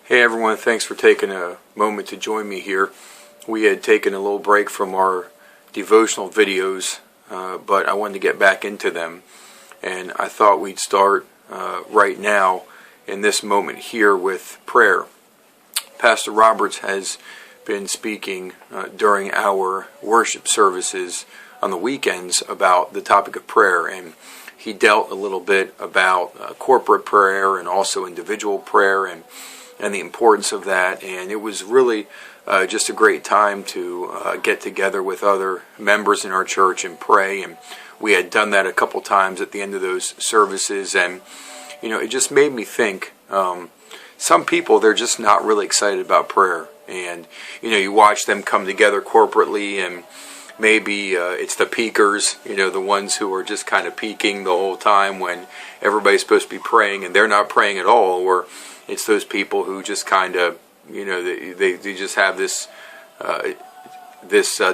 Hey everyone, thanks for taking a moment to join me here. We had taken a little break from our devotional videos, but I wanted to get back into them. And I thought we'd start right now in this moment here with prayer. Pastor Roberts has been speaking during our worship services on the weekends about the topic of prayer, and he dealt a little bit about corporate prayer and also individual prayer and the importance of that. And it was really just a great time to get together with other members in our church and pray. And we had done that a couple times at the end of those services. And, it just made me think, some people, they're just not really excited about prayer. And, you watch them come together corporately, and maybe it's the peakers, the ones who are just kind of peaking the whole time when everybody's supposed to be praying and they're not praying at all. Or it's those people who just kind of, they just have this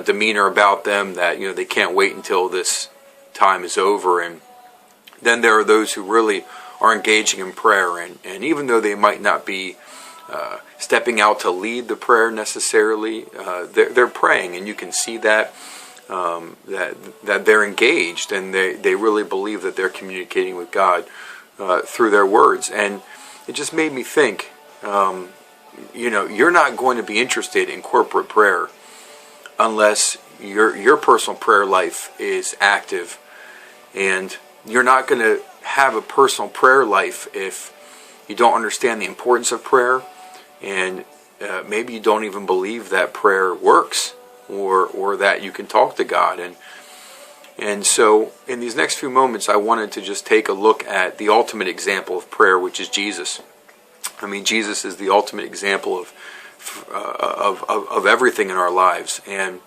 demeanor about them that, they can't wait until this time is over. And then there are those who really are engaging in prayer. And even though they might not be stepping out to lead the prayer necessarily, they're praying, and you can see that they're engaged, and they really believe that they're communicating with God through their words. And it just made me think, you're not going to be interested in corporate prayer unless your personal prayer life is active. And you're not going to have a personal prayer life if you don't understand the importance of prayer, and maybe you don't even believe that prayer works or that you can talk to God. And so in these next few moments, I wanted to just take a look at the ultimate example of prayer, which is Jesus. I mean, Jesus is the ultimate example of everything in our lives. And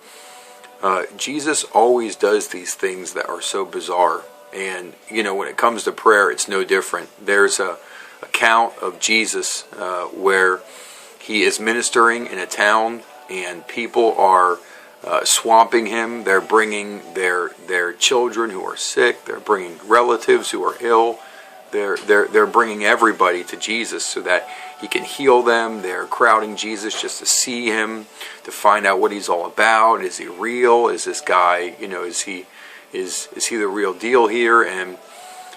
Jesus always does these things that are so bizarre. And, when it comes to prayer, it's no different. There's a account of Jesus where he is ministering in a town, and people are swamping him. They're bringing their children who are sick. They're bringing relatives who are ill. They're bringing everybody to Jesus so that he can heal them. They're crowding Jesus just to see him, to find out what he's all about. Is he real? Is this guy, is he the real deal here? And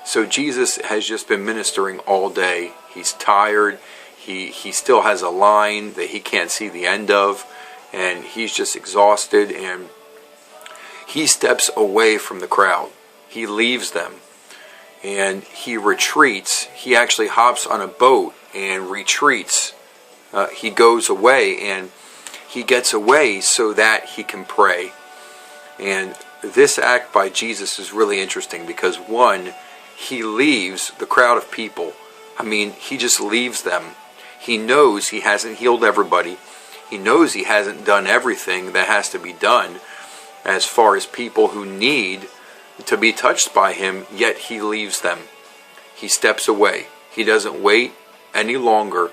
so Jesus has just been ministering all day. He's tired. He still has a line that he can't see the end of, and he's just exhausted. And he steps away from the crowd. He leaves them, and he retreats. He actually hops on a boat and retreats. He goes away, and he gets away so that he can pray. And this act by Jesus is really interesting because, one, he leaves the crowd of people. I mean, he just leaves them. He knows he hasn't healed everybody. He knows he hasn't done everything that has to be done as far as people who need to be touched by him, yet he leaves them. He steps away. He doesn't wait any longer.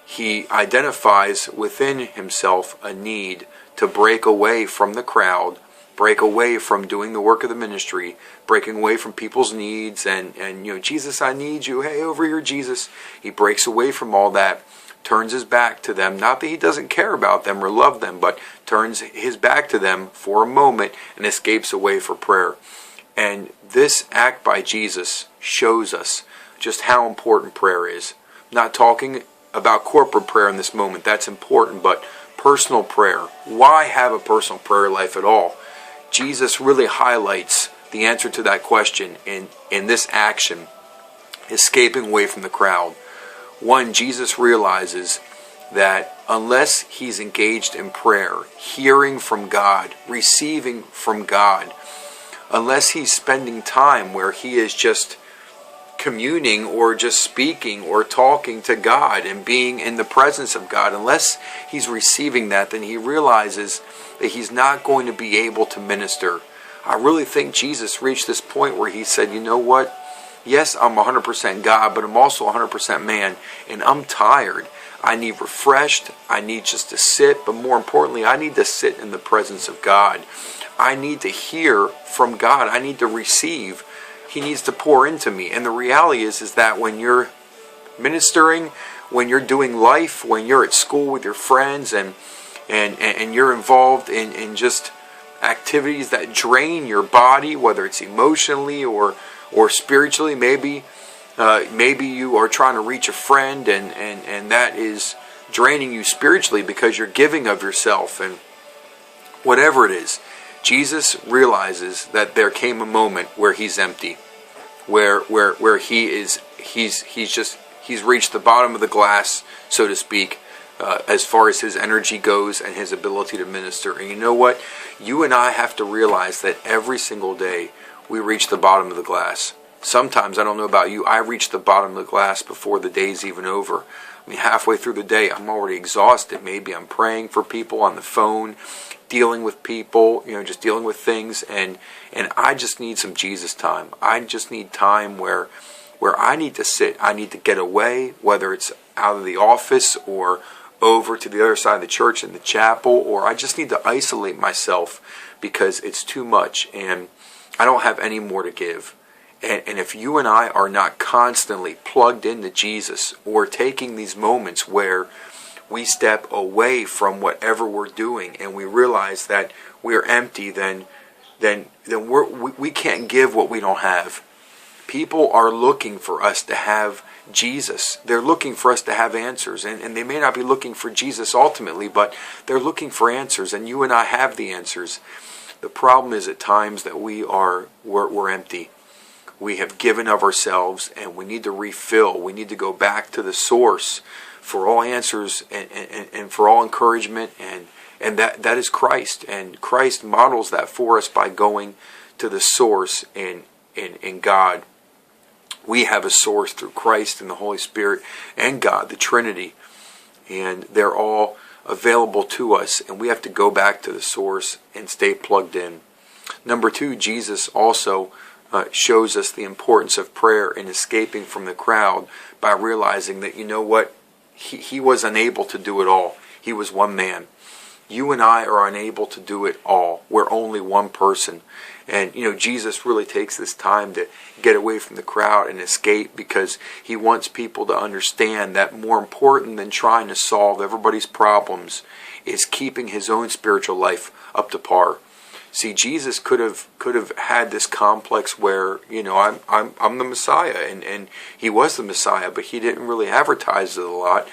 He identifies within himself a need to break away from the crowd, break away from doing the work of the ministry, breaking away from people's needs, and Jesus, I need you. Hey, over here, Jesus. He breaks away from all that, turns his back to them. Not that he doesn't care about them or love them, but turns his back to them for a moment and escapes away for prayer. And this act by Jesus shows us just how important prayer is. I'm not talking about corporate prayer in this moment. That's important, but personal prayer. Why have a personal prayer life at all? Jesus really highlights the answer to that question in this action, escaping away from the crowd. One, Jesus realizes that unless he's engaged in prayer, hearing from God, receiving from God, unless he's spending time where he is just communing or just speaking or talking to God and being in the presence of God, unless he's receiving that, then he realizes that he's not going to be able to minister. I really think Jesus reached this point where he said, you know what? Yes, I'm 100% God, but I'm also 100% man, and I'm tired. I need refreshed. I need just to sit, but more importantly, I need to sit in the presence of God. I need to hear from God. I need to receive. He needs to pour into me. And the reality is that when you're ministering, when you're doing life, when you're at school with your friends, and you're involved in just activities that drain your body, whether it's emotionally or spiritually. Maybe you are trying to reach a friend, and that is draining you spiritually because you're giving of yourself, and whatever it is. Jesus realizes that there came a moment where he's empty, where he's reached the bottom of the glass, so to speak, as far as his energy goes and his ability to minister. And you know what? You and I have to realize that every single day we reach the bottom of the glass. Sometimes, I don't know about you, I reach the bottom of the glass before the day's even over. I mean, halfway through the day, I'm already exhausted. Maybe I'm praying for people on the phone, dealing with people, just dealing with things, and I just need some Jesus time. I just need time where I need to sit. I need to get away, whether it's out of the office or over to the other side of the church in the chapel, or I just need to isolate myself because it's too much and I don't have any more to give. And if you and I are not constantly plugged into Jesus, or taking these moments where we step away from whatever we're doing and we realize that we're empty, then we can't give what we don't have. People are looking for us to have Jesus. They're looking for us to have answers, and they may not be looking for Jesus ultimately, but they're looking for answers, and you and I have the answers. The problem is at times that we're empty. We have given of ourselves, and we need to refill. We need to go back to the source for all answers and for all encouragement, and that is Christ. And Christ models that for us by going to the source in God. We have a source through Christ and the Holy Spirit and God, the Trinity, and they're all available to us, and we have to go back to the source and stay plugged in. Number 2, Jesus also shows us the importance of prayer and escaping from the crowd by realizing that, you know what, he was unable to do it all. He was one man. You and I are unable to do it all. We're only one person. And, Jesus really takes this time to get away from the crowd and escape, because he wants people to understand that more important than trying to solve everybody's problems is keeping his own spiritual life up to par. See, Jesus could have had this complex where, I'm the Messiah, and he was the Messiah, but he didn't really advertise it a lot.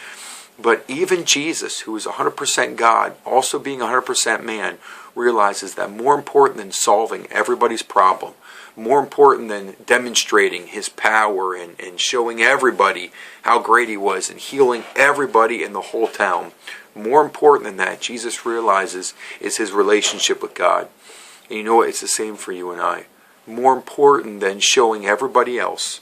But even Jesus, who is 100% God, also being 100% man, realizes that more important than solving everybody's problem, more important than demonstrating his power and showing everybody how great he was and healing everybody in the whole town, more important than that, Jesus realizes, is his relationship with God. And you know what? It's the same for you and I. More important than showing everybody else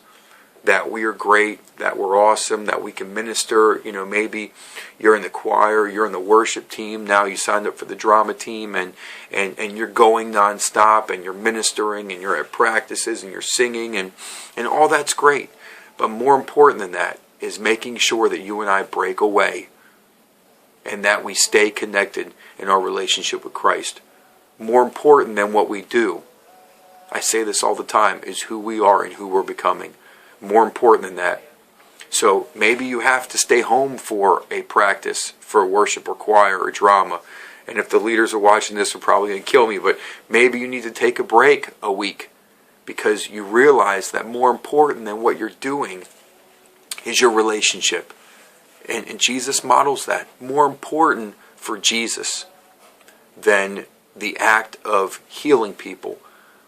that we are great, that we're awesome, that we can minister. Maybe you're in the choir, you're in the worship team, now you signed up for the drama team, and you're going nonstop, and you're ministering, and you're at practices, and you're singing, and all that's great. But more important than that is making sure that you and I break away and that we stay connected in our relationship with Christ. More important than what we do, I say this all the time, is who we are and who we're becoming. More important than that. So maybe you have to stay home for a practice, for a worship or choir or drama. And if the leaders are watching this, they're probably going to kill me. But maybe you need to take a break a week, because you realize that more important than what you're doing is your relationship. And Jesus models that. More important for Jesus than the act of healing people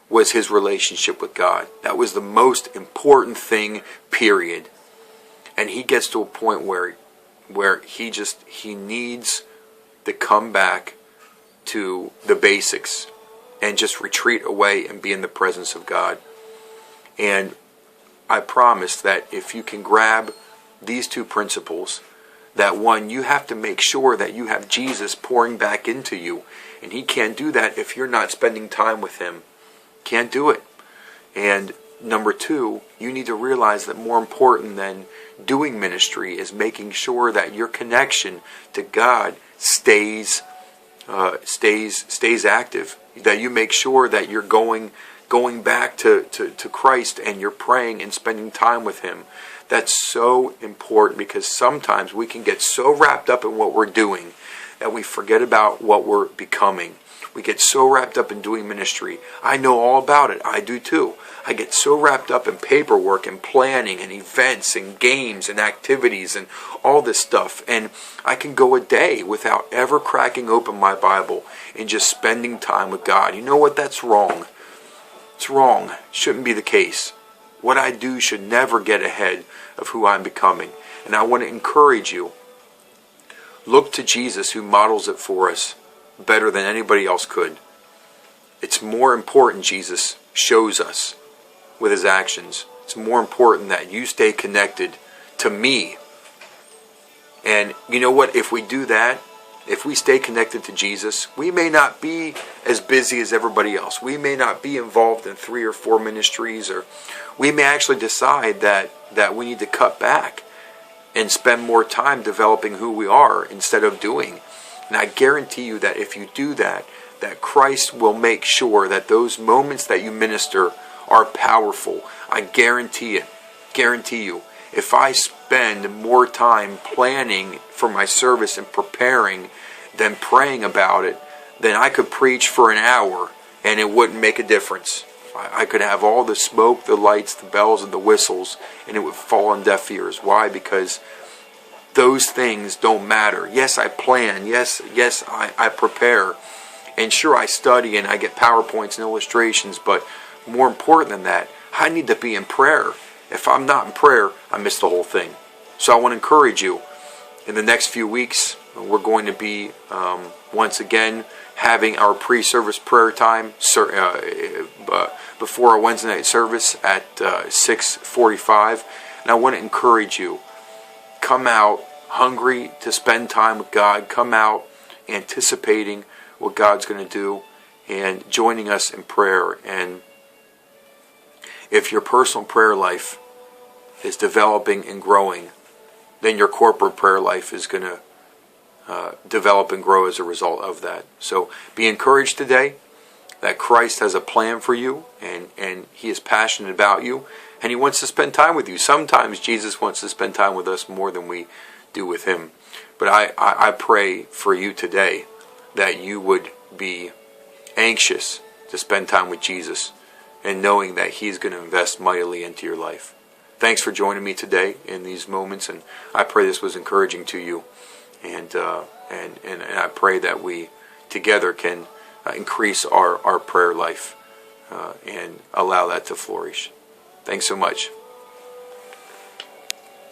was his relationship with God. That was the most important thing, period. And he gets to a point where he needs to come back to the basics and just retreat away and be in the presence of God. And I promise that if you can grab these 2 principles, that one, you have to make sure that you have Jesus pouring back into you. And he can't do that if you're not spending time with him. Can't do it. And number 2, you need to realize that more important than doing ministry is making sure that your connection to God stays active. That you make sure that you're going back to Christ, and you're praying and spending time with him. That's so important, because sometimes we can get so wrapped up in what we're doing that we forget about what we're becoming. We get so wrapped up in doing ministry. I know all about it. I do too. I get so wrapped up in paperwork and planning and events and games and activities and all this stuff. And I can go a day without ever cracking open my Bible and just spending time with God. You know what? That's wrong. It's wrong. It shouldn't be the case. What I do should never get ahead of who I'm becoming. And I want to encourage you. Look to Jesus, who models it for us better than anybody else could. It's more important, Jesus shows us with his actions. It's more important that you stay connected to me. And you know what? If we do that, if we stay connected to Jesus, we may not be as busy as everybody else. We may not be involved in 3 or 4 ministries, or we may actually decide that we need to cut back and spend more time developing who we are instead of doing. And I guarantee you that if you do that, that Christ will make sure that those moments that you minister are powerful. I guarantee it. Guarantee you. If I spend more time planning for my service and preparing than praying about it, then I could preach for an hour and it wouldn't make a difference. I could have all the smoke, the lights, the bells, and the whistles, and it would fall on deaf ears. Why? Because those things don't matter. Yes, I plan. Yes, I prepare. And sure, I study and I get PowerPoints and illustrations, but more important than that, I need to be in prayer. If I'm not in prayer, I miss the whole thing. So I want to encourage you. In the next few weeks, we're going to be once again having our pre-service prayer time before our Wednesday night service at 6:45. And I want to encourage you. Come out hungry to spend time with God. Come out anticipating what God's going to do and joining us in prayer. And if your personal prayer life is developing and growing, then your corporate prayer life is going to develop and grow as a result of that. So be encouraged today that Christ has a plan for you, and he is passionate about you, and he wants to spend time with you. Sometimes Jesus wants to spend time with us more than we do with him. But I pray for you today that you would be anxious to spend time with Jesus and knowing that he's going to invest mightily into your life. Thanks for joining me today in these moments, and I pray this was encouraging to you. And I pray that we together can increase our prayer life and allow that to flourish. Thanks so much.